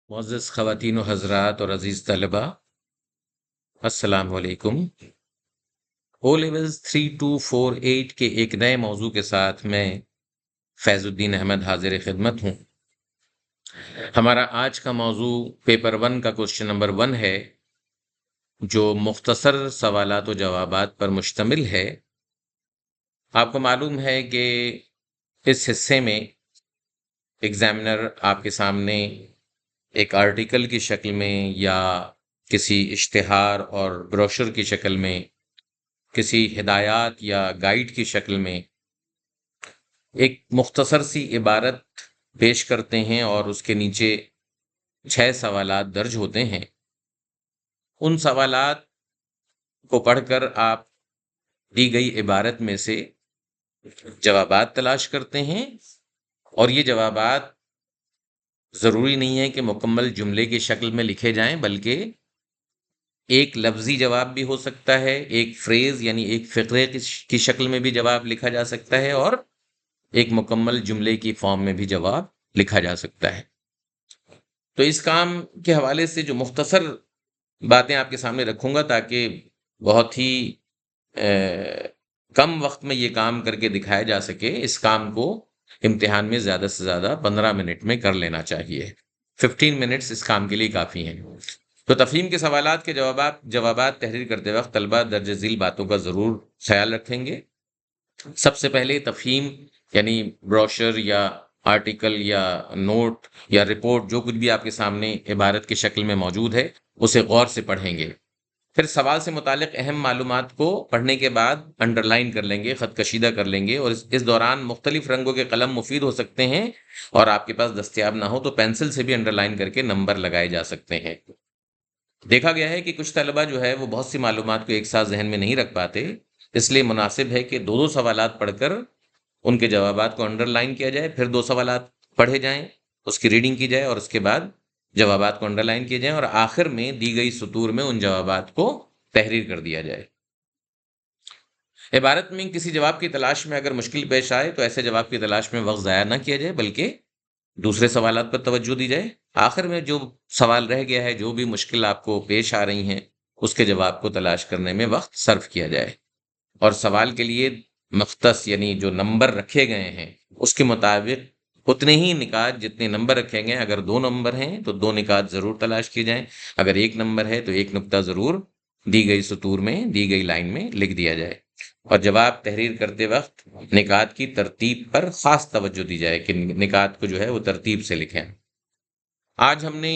معزز خواتین و حضرات اور عزیز طلبہ، السلام علیکم۔ او لیولز 3248 کے ایک نئے موضوع کے ساتھ میں فیض الدین احمد حاضر خدمت ہوں۔ ہمارا آج کا موضوع پیپر 1 کا کوشچن نمبر 1 ہے، جو مختصر سوالات و جوابات پر مشتمل ہے۔ آپ کو معلوم ہے کہ اس حصے میں ایگزامنر آپ کے سامنے ایک آرٹیکل کی شکل میں یا کسی اشتہار اور بروشر کی شکل میں، کسی ہدایات یا گائیڈ کی شکل میں ایک مختصر سی عبارت پیش کرتے ہیں اور اس کے نیچے 6 سوالات درج ہوتے ہیں۔ ان سوالات کو پڑھ کر آپ دی گئی عبارت میں سے جوابات تلاش کرتے ہیں، اور یہ جوابات ضروری نہیں ہے کہ مکمل جملے کی شکل میں لکھے جائیں، بلکہ ایک لفظی جواب بھی ہو سکتا ہے، ایک فریز یعنی ایک فقرے کی شکل میں بھی جواب لکھا جا سکتا ہے، اور ایک مکمل جملے کی فارم میں بھی جواب لکھا جا سکتا ہے۔ تو اس کام کے حوالے سے جو مختصر باتیں آپ کے سامنے رکھوں گا، تاکہ بہت ہی کم وقت میں یہ کام کر کے دکھایا جا سکے۔ اس کام کو امتحان میں زیادہ سے زیادہ 15 منٹ میں کر لینا چاہیے۔ 15 منٹس اس کام کے لیے کافی ہیں۔ تو تفہیم کے سوالات کے جوابات تحریر کرتے وقت طلبہ درج ذیل باتوں کا ضرور خیال رکھیں گے۔ سب سے پہلے تفہیم یعنی بروشر یا آرٹیکل یا نوٹ یا رپورٹ، جو کچھ بھی آپ کے سامنے عبارت کی شکل میں موجود ہے، اسے غور سے پڑھیں گے۔ پھر سوال سے متعلق اہم معلومات کو پڑھنے کے بعد انڈر لائن کر لیں گے، خط کشیدہ کر لیں گے، اور اس دوران مختلف رنگوں کے قلم مفید ہو سکتے ہیں، اور آپ کے پاس دستیاب نہ ہو تو پینسل سے بھی انڈر لائن کر کے نمبر لگائے جا سکتے ہیں۔ دیکھا گیا ہے کہ کچھ طلبہ جو ہے وہ بہت سی معلومات کو ایک ساتھ ذہن میں نہیں رکھ پاتے، اس لیے مناسب ہے کہ دو سوالات پڑھ کر ان کے جوابات کو انڈر لائن کیا جائے، پھر 2 سوالات پڑھے جائیں، اس کی ریڈنگ کی جائے، اور اس کے بعد جوابات کو انڈر لائن کیے جائیں، اور آخر میں دی گئی سطور میں ان جوابات کو تحریر کر دیا جائے۔ عبارت میں کسی جواب کی تلاش میں اگر مشکل پیش آئے تو ایسے جواب کی تلاش میں وقت ضائع نہ کیا جائے، بلکہ دوسرے سوالات پر توجہ دی جائے۔ آخر میں جو سوال رہ گیا ہے، جو بھی مشکل آپ کو پیش آ رہی ہیں، اس کے جواب کو تلاش کرنے میں وقت صرف کیا جائے، اور سوال کے لیے مختص یعنی جو نمبر رکھے گئے ہیں اس کے مطابق اتنے ہی نکات جتنے نمبر رکھے گئے ہیں، اگر 2 نمبر ہیں تو 2 نکات ضرور تلاش کیے جائیں، اگر 1 نمبر ہے تو 1 نقطہ ضرور دی گئی سطور میں، دی گئی لائن میں لکھ دیا جائے، اور جواب تحریر کرتے وقت نکات کی ترتیب پر خاص توجہ دی جائے کہ نکات کو جو ہے وہ ترتیب سے لکھیں۔ آج ہم نے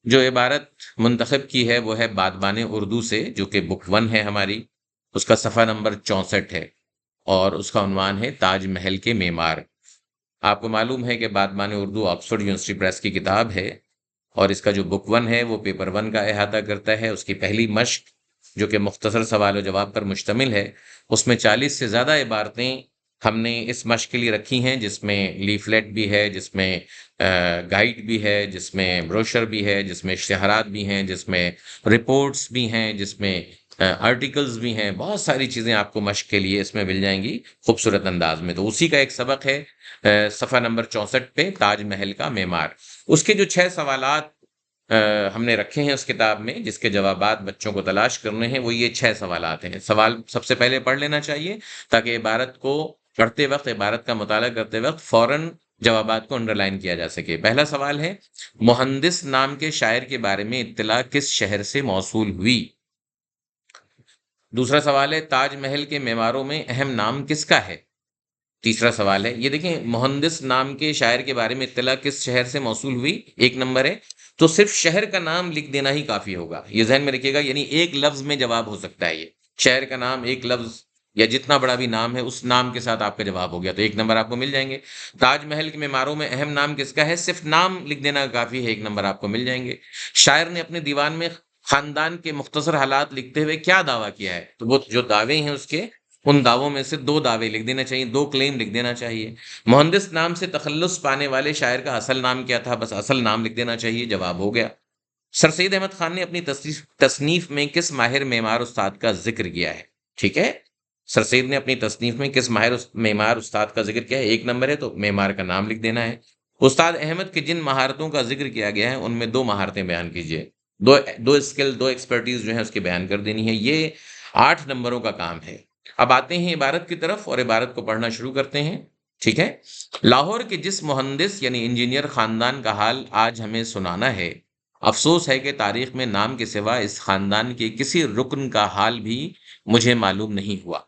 جو عبارت منتخب کی ہے وہ ہے بادبان اردو سے، جو کہ بک 1 ہے ہماری، اس کا صفحہ نمبر 64 ہے، اور اس کا عنوان ہے تاج محل کے معمار۔ آپ کو معلوم ہے کہ بادبان اردو آکسفورڈ یونیورسٹی پریس کی کتاب ہے، اور اس کا جو بک 1 ہے وہ پیپر 1 کا احاطہ کرتا ہے۔ اس کی پہلی مشق جو کہ مختصر سوال و جواب پر مشتمل ہے، اس میں 40 سے زیادہ عبارتیں ہم نے اس مشق کے لیے رکھی ہیں، جس میں لیفلیٹ بھی ہے، جس میں گائیڈ بھی ہے، جس میں بروشر بھی ہے، جس میں اشتہارات بھی ہیں، جس میں رپورٹس بھی ہیں، جس میں آرٹیکلز بھی ہیں۔ بہت ساری چیزیں آپ کو مشق کے لیے اس میں مل جائیں گی خوبصورت انداز میں۔ تو اسی کا ایک سبق ہے صفحہ نمبر 64 پہ، تاج محل کا معمار۔ اس کے جو 6 سوالات ہم نے رکھے ہیں اس کتاب میں، جس کے جوابات بچوں کو تلاش کرنے ہیں، وہ یہ 6 سوالات ہیں۔ سوال سب سے پہلے پڑھ لینا چاہیے، تاکہ عبارت کو پڑھتے وقت، عبارت کا مطالعہ کرتے وقت فوراً جوابات کو انڈر لائن کیا جا سکے۔ پہلا سوال ہے، مہندس نام کے شاعر کے بارے میں اطلاع کس شہر سے موصول ہوئی؟ دوسرا سوال ہے، تاج محل کے معماروں میں اہم نام کس کا ہے؟ تیسرا سوال ہے، یہ دیکھیں، مہندس نام کے شاعر کے بارے میں اطلاع کس شہر سے موصول ہوئی؟ 1 نمبر ہے، تو صرف شہر کا نام لکھ دینا ہی کافی ہوگا، یہ ذہن میں رکھیے گا، یعنی ایک لفظ میں جواب ہو سکتا ہے۔ یہ شہر کا نام ایک لفظ یا جتنا بڑا بھی نام ہے اس نام کے ساتھ آپ کا جواب ہو گیا، تو 1 نمبر آپ کو مل جائیں گے۔ تاج محل کے معماروں میں اہم نام کس کا ہے؟ صرف نام لکھ دینا کافی ہے، 1 نمبر آپ کو مل جائیں گے۔ شاعر نے اپنے دیوان میں خاندان کے مختصر حالات لکھتے ہوئے کیا دعویٰ کیا ہے؟ تو وہ جو دعوے ہیں اس کے، ان دعووں میں سے 2 دعوے لکھ دینا چاہیے، 2 کلیم لکھ دینا چاہیے۔ مہندس نام سے تخلص پانے والے شاعر کا اصل نام کیا تھا؟ بس اصل نام لکھ دینا چاہیے، جواب ہو گیا۔ سر سید احمد خان نے اپنی تصنیف میں کس ماہر معمار استاد کا ذکر کیا ہے؟ ٹھیک ہے، سر سید نے اپنی تصنیف میں کس ماہر معمار استاد کا ذکر کیا ہے؟ 1 نمبر ہے، تو معمار کا نام لکھ دینا ہے۔ استاد احمد کی جن مہارتوں کا ذکر کیا گیا ہے ان میں دو مہارتیں بیان کیجیے، دو دو اسکل، دو ایکسپرٹیز جو ہیں اس کی بیان کر دینی ہے۔ یہ 8 نمبروں کا کام ہے۔ اب آتے ہیں عبارت کی طرف اور عبارت کو پڑھنا شروع کرتے ہیں، ٹھیک ہے۔ لاہور کے جس مہندس یعنی انجینئر خاندان کا حال آج ہمیں سنانا ہے، افسوس ہے کہ تاریخ میں نام کے سوا اس خاندان کے کسی رکن کا حال بھی مجھے معلوم نہیں ہوا۔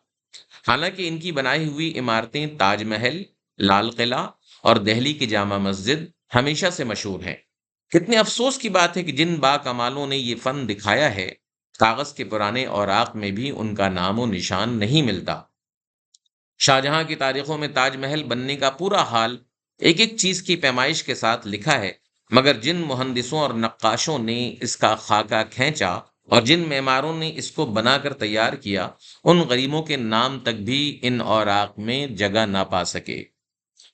حالانکہ ان کی بنائی ہوئی عمارتیں تاج محل، لال قلعہ اور دہلی کی جامع مسجد ہمیشہ سے مشہور ہیں۔ کتنے افسوس کی بات ہے کہ جن با کمالوں نے یہ فن دکھایا ہے، کاغذ کے پرانے اوراق میں بھی ان کا نام و نشان نہیں ملتا۔ شاہجہاں کی تاریخوں میں تاج محل بننے کا پورا حال ایک ایک چیز کی پیمائش کے ساتھ لکھا ہے، مگر جن مہندسوں اور نقاشوں نے اس کا خاکہ کھینچا اور جن معماروں نے اس کو بنا کر تیار کیا، ان غریبوں کے نام تک بھی ان اوراق میں جگہ نہ پا سکے۔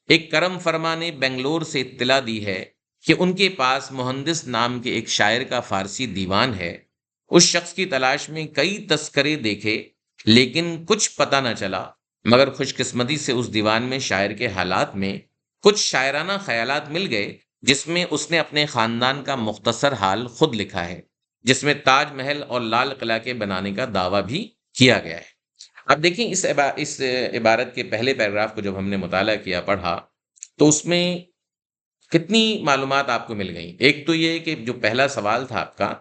ایک کرم فرما نے بنگلور سے اطلاع دی ہے کہ ان کے پاس مہندس نام کے ایک شاعر کا فارسی دیوان ہے۔ اس شخص کی تلاش میں کئی تذکرے دیکھے لیکن کچھ پتہ نہ چلا، مگر خوش قسمتی سے اس دیوان میں شاعر کے حالات میں کچھ شاعرانہ خیالات مل گئے، جس میں اس نے اپنے خاندان کا مختصر حال خود لکھا ہے، جس میں تاج محل اور لال قلعہ کے بنانے کا دعویٰ بھی کیا گیا ہے۔ اب دیکھیں اس عبارت کے پہلے پیراگراف کو جب ہم نے مطالعہ کیا، پڑھا، تو اس میں کتنی معلومات آپ کو مل گئیں۔ ایک تو یہ کہ جو پہلا سوال تھا آپ کا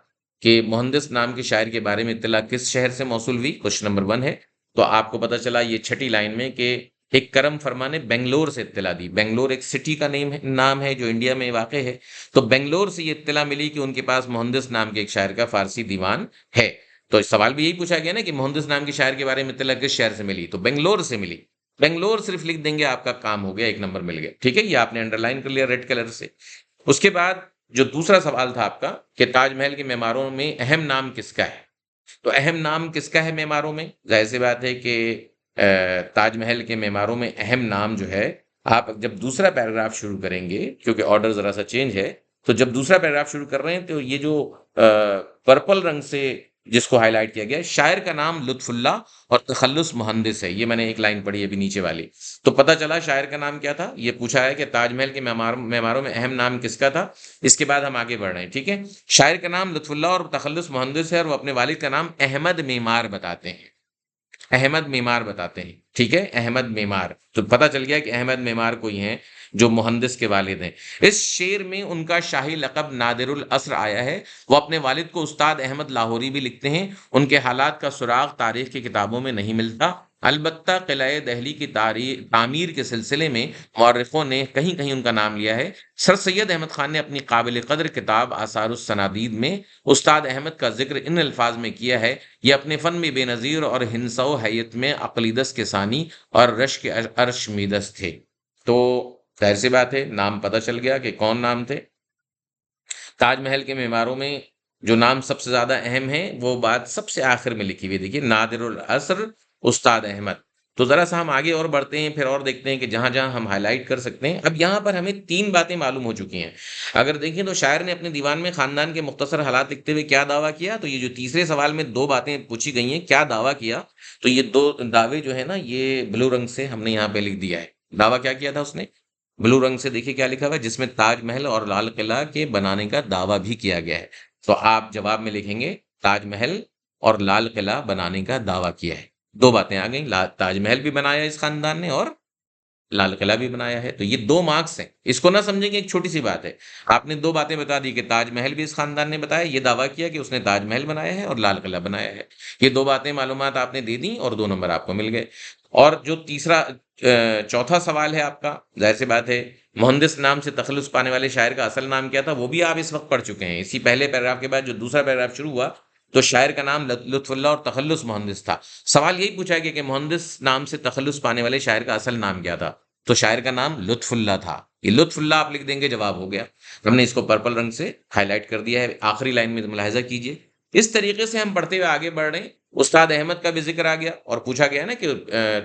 کہ مہندس نام کے شاعر کے بارے میں اطلاع کس شہر سے موصول ہوئی، کوشچن نمبر 1 ہے، تو آپ کو پتہ چلا یہ 6 لائن میں کہ ایک کرم فرما نے بنگلور سے اطلاع دی۔ بنگلور ایک سٹی کا نام ہے جو انڈیا میں واقع ہے، تو بنگلور سے یہ اطلاع ملی کہ ان کے پاس مہندس نام کے ایک شاعر کا فارسی دیوان ہے۔ تو اس سوال بھی یہی پوچھا گیا نا کہ مہندس نام کے شاعر کے بارے میں اطلاع کس شہر سے ملی، تو بنگلور سے ملی۔ بنگلور صرف لکھ دیں گے، آپ کا کام ہو گیا، 1 نمبر مل گیا، ٹھیک ہے، یہ آپ نے انڈر لائن کر لیا ریڈ کلر سے۔ اس کے بعد جو دوسرا سوال تھا آپ کا کہ تاج محل کے معماروں میں اہم نام کس کا ہے، تو اہم نام کس کا ہے معماروں میں؟ ظاہر سی بات ہے کہ تاج محل کے معماروں میں اہم نام جو ہے، آپ جب دوسرا پیراگراف شروع کریں گے، کیونکہ آرڈر ذرا سا چینج ہے، تو جب دوسرا پیراگراف شروع کر رہے ہیں تو یہ جو پرپل رنگ سے جس کو ہائی لائٹ کیا گیا ہے، شاعر کا نام لطف اللہ اور تخلص مہندس ہے، یہ میں نے ایک لائن پڑھی ابھی نیچے والی، تو پتہ چلا شاعر کا نام کیا تھا۔ یہ پوچھا ہے کہ تاج محل کے معماروں میں اہم نام کس کا تھا، اس کے بعد ہم آگے بڑھ رہے ہیں، ٹھیک ہے۔ شاعر کا نام لطف اللہ اور تخلص مہندس ہے، اور وہ اپنے والد کا نام احمد معمار بتاتے ہیں، احمد معمار بتاتے ہیں، ٹھیک ہے، احمد معمار، تو پتہ چل گیا کہ احمد معمار کوئی ہیں جو مہندس کے والد ہیں۔ اس شعر میں ان کا شاہی لقب نادر العصر آیا ہے۔ وہ اپنے والد کو استاد احمد لاہوری بھی لکھتے ہیں۔ ان کے حالات کا سراغ تاریخ کی کتابوں میں نہیں ملتا، البتہ قلعہ دہلی کی تعمیر کے سلسلے میں مورخوں نے کہیں کہیں ان کا نام لیا ہے۔ سر سید احمد خان نے اپنی قابل قدر کتاب آثار السنادید میں استاد احمد کا ذکر ان الفاظ میں کیا ہے: یہ اپنے فن میں بے نظیر اور ہندسہ و حیت میں عقلیدس کے ثانی اور رشک عرش میدس تھے۔ تو ظاہر سی بات ہے نام پتہ چل گیا کہ کون نام تھے۔ تاج محل کے معماروں میں جو نام سب سے زیادہ اہم ہے وہ بات سب سے آخر میں لکھی ہوئی، دیکھیے، نادر العصر استاد احمد۔ تو ذرا سا ہم آگے اور بڑھتے ہیں، پھر اور دیکھتے ہیں کہ جہاں جہاں ہم ہائی لائٹ کر سکتے ہیں۔ اب یہاں پر ہمیں 3 باتیں معلوم ہو چکی ہیں۔ اگر دیکھیں تو شاعر نے اپنے دیوان میں خاندان کے مختصر حالات لکھتے ہوئے کیا دعویٰ کیا، تو یہ جو تیسرے سوال میں 2 باتیں پوچھی گئی ہیں، کیا دعویٰ کیا، تو یہ 2 دعوے جو ہے نا، یہ بلو رنگ سے ہم نے یہاں پہ لکھ دیا ہے۔ دعویٰ کیا کیا تھا اس نے؟ بلو رنگ سے دیکھیے کیا لکھا ہوا ہے، جس میں تاج محل اور لال قلعہ کے بنانے کا دعویٰ بھی کیا گیا ہے۔ تو آپ جواب میں لکھیں گے تاج محل اور لال قلعہ بنانے کا دعویٰ کیا ہے۔ 2 باتیں آ گئیں، تاج محل بھی بنایا اس خاندان نے اور لال قلعہ بھی بنایا ہے، تو یہ 2 مارکس ہیں۔ اس کو نہ سمجھیں کہ ایک چھوٹی سی بات ہے، آپ نے 2 باتیں بتا دی کہ تاج محل بھی اس خاندان نے بتایا، یہ دعویٰ کیا کہ اس نے تاج محل بنایا ہے اور لال قلعہ بنایا ہے۔ یہ 2 باتیں معلومات آپ نے دے دیں اور 2 نمبر آپ کو مل گئے۔ اور جو چوتھا سوال ہے آپ کا، ظاہر سی بات ہے مہندس نام سے تخلص پانے والے شاعر کا اصل نام کیا تھا، وہ بھی آپ اس وقت پڑھ چکے ہیں۔ اسی پہلے پیراگراف کے بعد جو دوسرا پیراگراف شروع ہوا تو شاعر کا نام لطف اللہ اور تخلص مہندس تھا۔ سوال یہی پوچھا گیا کہ مہندس نام سے تخلص پانے والے شاعر کا اصل نام کیا تھا، تو شاعر کا نام لطف اللہ تھا۔ یہ لطف اللہ آپ لکھ دیں گے، جواب ہو گیا۔ ہم نے اس کو پرپل رنگ سے ہائی لائٹ کر دیا ہے، آخری لائن میں ملاحظہ کیجئے۔ اس طریقے سے ہم پڑھتے ہوئے آگے بڑھ رہے ہیں۔ استاد احمد کا بھی ذکر آ گیا اور پوچھا گیا نا کہ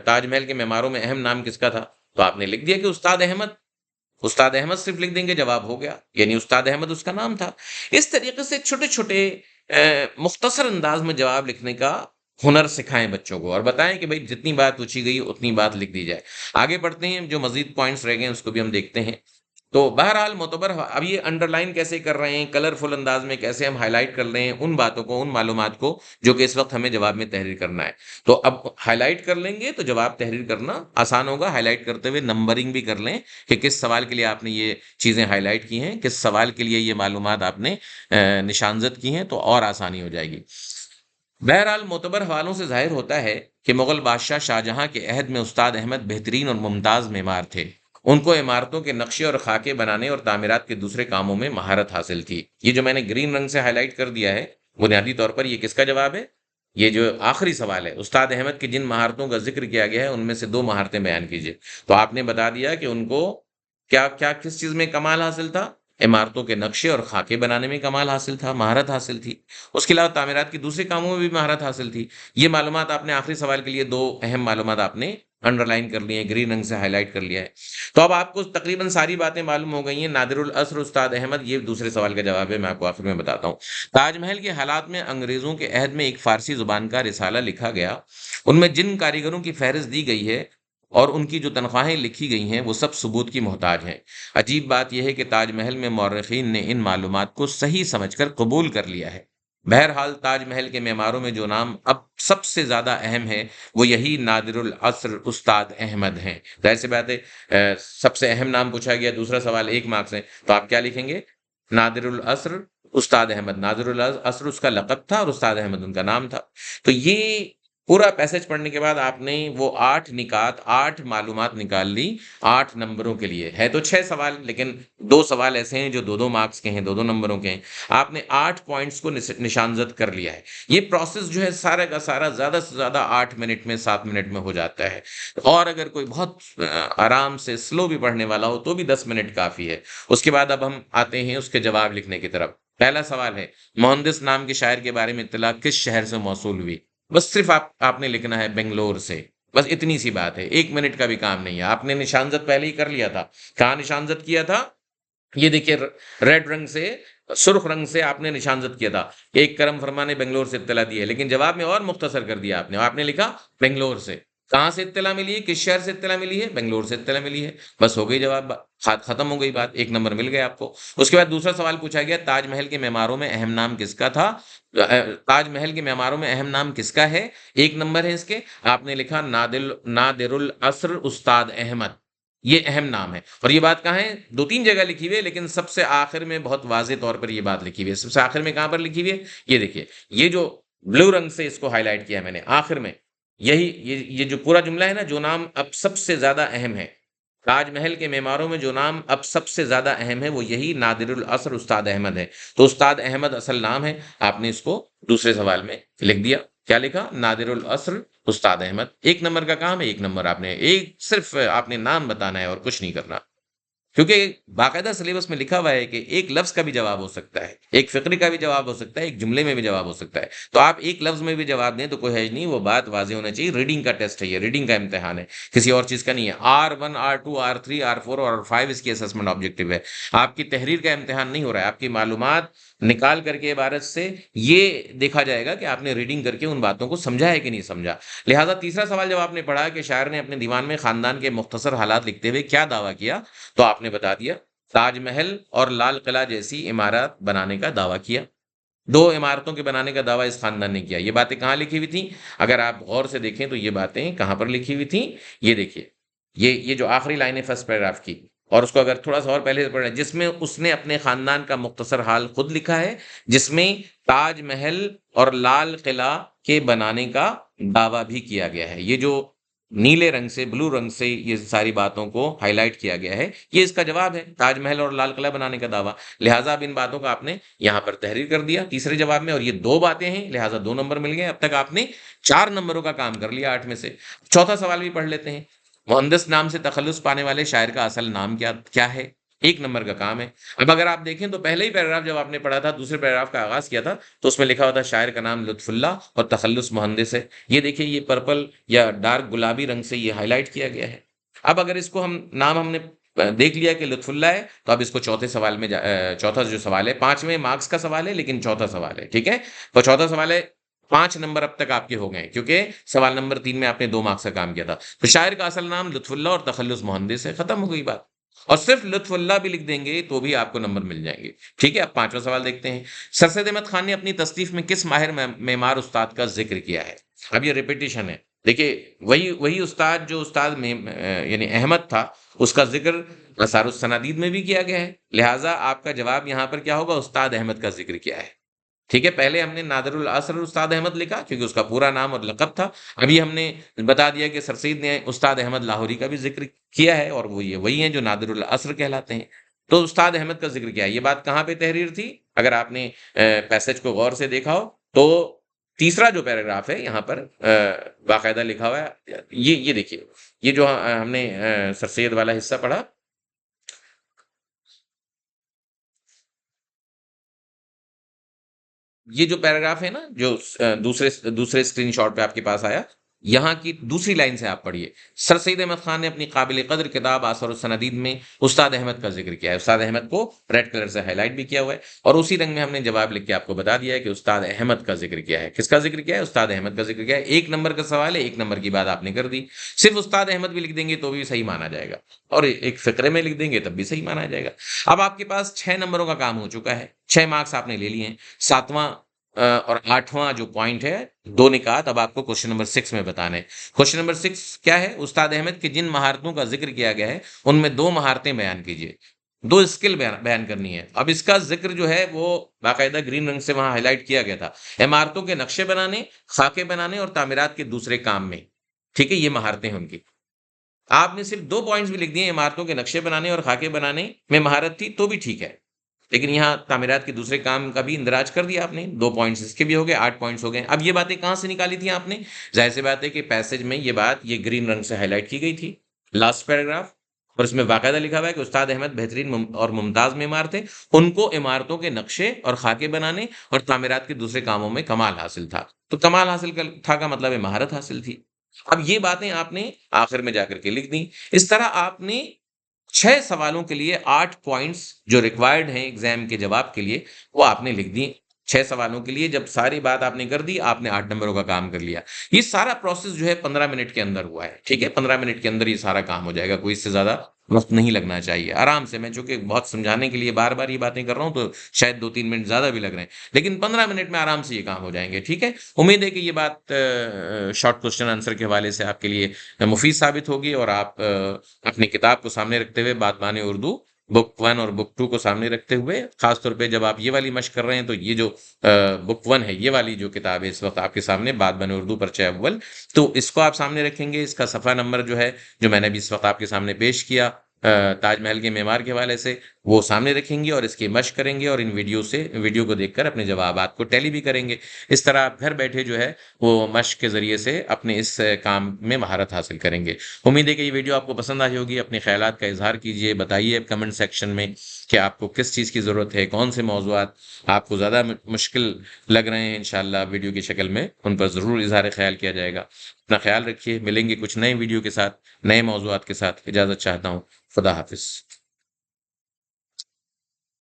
تاج محل کے معماروں میں اہم نام کس کا تھا، تو آپ نے لکھ دیا کہ استاد احمد۔ استاد احمد صرف لکھ دیں گے، جواب ہو گیا، یعنی استاد احمد اس کا نام تھا۔ اس طریقے سے چھوٹے چھوٹے مختصر انداز میں جواب لکھنے کا ہنر سکھائیں بچوں کو، اور بتائیں کہ بھائی جتنی بات پوچھی گئی اتنی بات لکھ دی جائے۔ آگے بڑھتے ہیں، جو مزید پوائنٹس رہ گئے ہیں اس کو بھی ہم دیکھتے ہیں۔ تو بہرحال معتبر اب یہ انڈر لائن کیسے کر رہے ہیں، کلرفل انداز میں کیسے ہم ہائی لائٹ کر رہے ہیں ان باتوں کو، ان معلومات کو جو کہ اس وقت ہمیں جواب میں تحریر کرنا ہے۔ تو اب ہائی لائٹ کر لیں گے تو جواب تحریر کرنا آسان ہوگا، ہائی لائٹ کرتے ہوئے نمبرنگ بھی کر لیں کہ کس سوال کے لیے آپ نے یہ چیزیں ہائی لائٹ کی ہیں، کس سوال کے لیے یہ معلومات آپ نے نشانزد کی ہیں، تو اور آسانی ہو جائے گی۔ بہرحال معتبر حوالوں سے ظاہر ہوتا ہے کہ مغل بادشاہ شاہجہاں کے عہد میں استاد احمد بہترین اور ممتاز معمار تھے۔ ان کو عمارتوں کے نقشے اور خاکے بنانے اور تعمیرات کے دوسرے کاموں میں مہارت حاصل تھی۔ یہ جو میں نے گرین رنگ سے ہائی لائٹ کر دیا ہے، بنیادی طور پر یہ کس کا جواب ہے؟ یہ جو آخری سوال ہے، استاد احمد کی جن مہارتوں کا ذکر کیا گیا ہے ان میں سے 2 مہارتیں بیان کیجیے۔ تو آپ نے بتا دیا کہ ان کو کیا کیا کس چیز میں کمال حاصل تھا؟ عمارتوں کے نقشے اور خاکے بنانے میں کمال حاصل تھا، مہارت حاصل تھی۔ اس کے علاوہ تعمیرات کے دوسرے کاموں میں بھی مہارت حاصل تھی۔ یہ معلومات آپ نے آخری سوال کے لیے 2 اہم معلومات آپ نے انڈر لائن کر لی ہیں، گرین رنگ سے ہائی لائٹ کر لیا ہے۔ تو اب آپ کو تقریباً ساری باتیں معلوم ہو گئی ہیں۔ نادر العصر استاد احمد، یہ دوسرے سوال کا جواب ہے، میں آپ کو آخر میں بتاتا ہوں۔ تاج محل کے حالات میں انگریزوں کے عہد میں ایک فارسی زبان کا رسالہ لکھا گیا، ان میں جن کاریگروں کی فہرست دی گئی ہے اور ان کی جو تنخواہیں لکھی گئی ہیں وہ سب ثبوت کی محتاج ہیں۔ عجیب بات یہ ہے کہ تاج محل میں مورخین نے ان معلومات کو صحیح سمجھ کر قبول کر لیا ہے۔ بہرحال تاج محل کے معماروں میں جو نام اب سب سے زیادہ اہم ہے وہ یہی نادر العصر استاد احمد ہیں۔ ظاہر سی بات ہے، سب سے اہم نام پوچھا گیا، دوسرا سوال 1 مارکس ہے، تو آپ کیا لکھیں گے؟ نادر العصر استاد احمد۔ نادر العصر اس کا لقب تھا اور استاد احمد ان کا نام تھا۔ تو یہ پورا پیسج پڑھنے کے بعد آپ نے وہ 8 نکات، 8 معلومات نکال لی 8 نمبروں کے لیے۔ ہے تو 6 سوال، لیکن 2 سوال ایسے ہیں جو 2 مارکس کے ہیں، 2 نمبروں کے ہیں۔ آپ نے 8 پوائنٹس کو نشانزد کر لیا ہے۔ یہ پروسیس جو ہے سارا کا سارا زیادہ سے زیادہ 8 منٹ میں، 7 منٹ میں ہو جاتا ہے، اور اگر کوئی بہت آرام سے سلو بھی پڑھنے والا ہو تو بھی 10 منٹ کافی ہے۔ اس کے بعد اب ہم آتے ہیں اس کے جواب لکھنے کی طرف۔ پہلا سوال ہے، مہندس نام کے شاعر کے بارے میں اطلاع کس شہر سے موصول ہوئی؟ بس صرف آپ نے لکھنا ہے بنگلور سے، بس اتنی سی بات ہے، 1 منٹ کا بھی کام نہیں ہے۔ آپ نے نشانزد پہلے ہی کر لیا تھا، کہاں نشانزد کیا تھا؟ یہ دیکھیے، ریڈ رنگ سے، سرخ رنگ سے آپ نے نشانزد کیا تھا کہ ایک کرم فرما نے بنگلور سے اطلاع دی ہے، لیکن جواب میں اور مختصر کر دیا آپ نے لکھا بنگلور سے۔ کہاں سے اطلاع ملی ہے؟ کس شہر سے اطلاع ملی ہے؟ بنگلور سے اطلاع ملی ہے، بس ہو گئی جواب، ختم ہو گئی بات، 1 نمبر مل گیا آپ کو۔ اس کے بعد دوسرا سوال پوچھا گیا، تاج محل کے معماروں میں اہم نام کس کا تھا؟ تاج محل کے معماروں میں اہم نام کس کا ہے؟ 1 نمبر ہے اس کے، آپ نے لکھا نادر العصر استاد احمد، یہ اہم نام ہے۔ اور یہ بات کہاں ہے؟ 2-3 جگہ لکھی ہوئی ہے، لیکن سب سے آخر میں بہت واضح طور پر یہ بات لکھی ہوئی ہے۔ سب سے آخر میں کہاں پر لکھی ہوئی ہے؟ یہ دیکھیے، یہ جو بلو رنگ سے اس کو ہائی لائٹ کیا میں نے آخر میں، یہ جو پورا جملہ ہے نا، جو نام اب سب سے زیادہ اہم ہے، تاج محل کے معماروں میں جو نام اب سب سے زیادہ اہم ہے وہ یہی نادر العصر استاد احمد ہے۔ تو استاد احمد اصل نام ہے، آپ نے اس کو دوسرے سوال میں لکھ دیا۔ کیا لکھا؟ نادر العصر استاد احمد۔ 1 نمبر کا کام ہے، 1 نمبر آپ نے، صرف آپ نے نام بتانا ہے اور کچھ نہیں کرنا، کیونکہ باقاعدہ سلیبس میں لکھا ہوا ہے کہ ایک لفظ کا بھی جواب ہو سکتا ہے، ایک فقرے کا بھی جواب ہو سکتا ہے، ایک جملے میں بھی جواب ہو سکتا ہے۔ تو آپ ایک لفظ میں بھی جواب دیں تو کوئی حرج نہیں، وہ بات واضح ہونا چاہیے۔ ریڈنگ کا ٹیسٹ ہے، یہ ریڈنگ کا امتحان ہے، کسی اور چیز کا نہیں ہے۔ R1 R2 R3 R4 اور R5 اس کی اسسمنٹ آبجیکٹیو ہے۔ آپ کی تحریر کا امتحان نہیں ہو رہا ہے، آپ کی معلومات نکال کر کے عبارت سے یہ دیکھا جائے گا کہ آپ نے ریڈنگ کر کے ان باتوں کو سمجھا ہے کہ نہیں سمجھا۔ لہٰذا تیسرا سوال جب آپ نے پڑھا کہ شاعر نے اپنے دیوان میں خاندان کے مختصر حالات لکھتے ہوئے کیا دعویٰ کیا، تو آپ نے بتا دیا تاج محل اور لال قلعہ جیسی عمارات بنانے کا دعویٰ کیا۔ 2 عمارتوں کے بنانے کا دعویٰ اس خاندان نے کیا۔ یہ باتیں کہاں لکھی ہوئی تھیں؟ اگر آپ غور سے دیکھیں تو یہ باتیں کہاں پر لکھی ہوئی تھیں؟ یہ دیکھیے، یہ جو آخری لائن ہے فرسٹ پیراگراف کی، اور اس کو اگر تھوڑا سا اور پہلے سے پڑھیں، جس میں اس نے اپنے خاندان کا مختصر حال خود لکھا ہے، جس میں تاج محل اور لال قلعہ کے بنانے کا دعویٰ بھی کیا گیا ہے۔ یہ جو نیلے رنگ سے، بلو رنگ سے یہ ساری باتوں کو ہائی لائٹ کیا گیا ہے، یہ اس کا جواب ہے، تاج محل اور لال قلعہ بنانے کا دعویٰ۔ لہٰذا اب ان باتوں کا آپ نے یہاں پر تحریر کر دیا تیسرے جواب میں، اور یہ 2 باتیں ہیں، لہٰذا 2 نمبر مل گئے۔ اب تک آپ نے 4 نمبروں کا کام کر لیا 8 میں سے۔ چوتھا سوال بھی پڑھ لیتے ہیں، مہندس نام سے تخلص پانے والے شاعر کا اصل نام کیا ہے؟ 1 نمبر کا کام ہے۔ اب اگر آپ دیکھیں تو پہلے ہی پیراگراف جب آپ نے پڑھا تھا، دوسرے پیراگراف کا آغاز کیا تھا، تو اس میں لکھا ہوا تھا شاعر کا نام لطف اللہ اور تخلص مہندس ہے۔ یہ دیکھیے، یہ پرپل یا ڈارک گلابی رنگ سے یہ ہائی لائٹ کیا گیا ہے۔ اب اگر اس کو ہم نے دیکھ لیا کہ لطف اللہ ہے، تو اب اس کو چوتھے سوال میں چوتھا جو سوال ہے، 5ویں مارکس کا سوال ہے لیکن چوتھا سوال ہے، ٹھیک ہے؟ تو چوتھا سوال ہے، 5 نمبر اب تک آپ کے ہو گئے، کیونکہ سوال نمبر 3 میں آپ نے 2 مارکس کا کام کیا تھا۔ تو شاعر کا اصل نام لطف اللہ اور تخلص مہندس ہے، ختم ہو گئی بات۔ اور صرف لطف اللہ بھی لکھ دیں گے تو بھی آپ کو نمبر مل جائیں گے۔ ٹھیک ہے، اب 5واں سوال دیکھتے ہیں۔ سر سید احمد خان نے اپنی تصنیف میں کس ماہر معمار استاد کا ذکر کیا ہے؟ اب یہ ریپیٹیشن ہے۔ دیکھیے وہی استاد جو استاد یعنی احمد تھا، اس کا ذکر آثار السنادید میں بھی کیا گیا ہے، لہٰذا آپ کا جواب یہاں پر کیا ہوگا؟ استاد احمد کا ذکر کیا ہے۔ ٹھیک ہے، پہلے ہم نے نادر الاثر استاد احمد لکھا کیونکہ اس کا پورا نام اور لقب تھا، ابھی ہم نے بتا دیا کہ سر سید نے استاد احمد لاہوری کا بھی ذکر کیا ہے، اور وہ یہ وہی ہیں جو نادر الاثر کہلاتے ہیں۔ تو استاد احمد کا ذکر کیا ہے، یہ بات کہاں پہ تحریر تھی؟ اگر آپ نے پیسج کو غور سے دیکھا ہو تو تیسرا جو پیراگراف ہے یہاں پر باقاعدہ لکھا ہوا ہے، یہ دیکھیے، یہ جو ہم نے سر سید والا حصہ پڑھا، یہ جو پیراگراف ہے نا، جو دوسرے اسکرین شاٹ پہ آپ کے پاس آیا، یہاں کی دوسری لائن سے آپ پڑھیے۔ سر سید احمد خان نے اپنی قابل قدر کتاب آثار السنادید میں استاد احمد کا ذکر کیا ہے۔ استاد احمد کو ریڈ کلر سے ہائی لائٹ بھی کیا ہوا ہے، اور اسی رنگ میں ہم نے جواب لکھ کے آپ کو بتا دیا ہے کہ استاد احمد کا ذکر کیا ہے۔ کس کا ذکر کیا ہے؟ استاد احمد کا ذکر کیا ہے۔ 1 نمبر کا سوال ہے، 1 نمبر کی بات آپ نے کر دی۔ صرف استاد احمد بھی لکھ دیں گے تو بھی صحیح مانا جائے گا، اور ایک فقرے میں لکھ دیں گے تب بھی صحیح مانا جائے گا۔ اب آپ کے پاس 6 نمبروں کا کام ہو چکا ہے، 6 مارکس آپ نے لے لیے ہیں۔ 7واں اور 8واں جو پوائنٹ ہے، 2 نکات اب آپ کو کوشچن نمبر 6 میں بتانے ہیں۔ کوشچن نمبر 6 کیا ہے؟ استاد احمد کی جن مہارتوں کا ذکر کیا گیا ہے ان میں 2 مہارتیں بیان کیجیے، 2 اسکل بیان کرنی ہے۔ اب اس کا ذکر جو ہے وہ باقاعدہ گرین رنگ سے وہاں ہائی لائٹ کیا گیا تھا، عمارتوں کے نقشے بنانے، خاکے بنانے اور تعمیرات کے دوسرے کام میں۔ ٹھیک ہے، یہ مہارتیں ہیں ان کی۔ آپ نے صرف 2 پوائنٹس بھی لکھ دیے، عمارتوں کے نقشے بنانے اور خاکے بنانے میں مہارت تھی تو بھی ٹھیک ہے، لیکن یہاں تعمیرات کے دوسرے کام کا بھی اندراج کر دیا آپ نے۔ 2 پوائنٹس اس کے بھی ہو گئے، 8 پوائنٹس ہو گئے۔ اب یہ باتیں کہاں سے نکالی تھی آپ نے؟ ظاہر سی بات ہے کہ پیسج میں یہ بات یہ گرین رنگ سے ہائی لائٹ کی گئی تھی، لاسٹ پیراگراف، اور اس میں باقاعدہ لکھا ہوا ہے کہ استاد احمد بہترین اور ممتاز معمار تھے، ان کو عمارتوں کے نقشے اور خاکے بنانے اور تعمیرات کے دوسرے کاموں میں کمال حاصل تھا۔ تو کمال حاصل تھا کا مطلب ہے مہارت حاصل تھی۔ اب یہ باتیں آپ نے آخر میں جا کر کے لکھ دیں۔ اس طرح آپ نے 6 سوالوں کے لیے 8 پوائنٹس جو ریکوائرڈ ہیں ایگزام کے جواب کے لیے، وہ آپ نے لکھ دی۔ 6 سوالوں کے لیے جب ساری بات آپ نے کر دی، آپ نے 8 نمبروں کا کام کر لیا۔ یہ سارا پروسیس جو ہے 15 منٹ کے اندر ہوا ہے۔ ٹھیک ہے، 15 منٹ کے اندر یہ سارا کام ہو جائے گا، کوئی اس سے زیادہ وقت نہیں لگنا چاہیے۔ آرام سے، میں چونکہ بہت سمجھانے کے لیے بار بار یہ باتیں کر رہا ہوں تو شاید 2-3 منٹ زیادہ بھی لگ رہے ہیں، لیکن 15 منٹ میں آرام سے یہ کام ہو جائیں گے۔ ٹھیک ہے، امید ہے کہ یہ بات شارٹ کوشچن آنسر کے حوالے سے آپ کے لیے مفید ثابت ہوگی، اور آپ اپنی کتاب کو سامنے رکھتے ہوئے بادبان اردو بک 1 اور بک 2 کو سامنے رکھتے ہوئے، خاص طور پہ جب آپ یہ والی مشق کر رہے ہیں تو یہ جو بک 1 ہے، یہ والی جو کتاب ہے اس وقت آپ کے سامنے، بادبان اردو پرچہ اول، تو اس کو آپ سامنے رکھیں گے۔ اس کا صفحہ نمبر جو ہے جو میں نے بھی اس وقت آپ کے سامنے پیش کیا تاج محل کے معمار کے حوالے سے، وہ سامنے رکھیں گے اور اس کی مشق کریں گے، اور ان ویڈیو کو دیکھ کر اپنے جوابات کو ٹیلی بھی کریں گے۔ اس طرح آپ گھر بیٹھے جو ہے وہ مشق کے ذریعے سے اپنے اس کام میں مہارت حاصل کریں گے۔ امید ہے کہ یہ ویڈیو آپ کو پسند آئی ہوگی۔ اپنے خیالات کا اظہار کیجیے، بتائیے کمنٹ سیکشن میں کہ آپ کو کس چیز کی ضرورت ہے، کون سے موضوعات آپ کو زیادہ مشکل لگ رہے ہیں۔ انشاءاللہ ویڈیو کی شکل میں ان پر ضرور اظہار خیال کیا جائے گا۔ اپنا خیال رکھیے، ملیں گے کچھ نئے ویڈیو کے ساتھ، نئے موضوعات کے ساتھ۔ اجازت چاہتا ہوں، خدا حافظ۔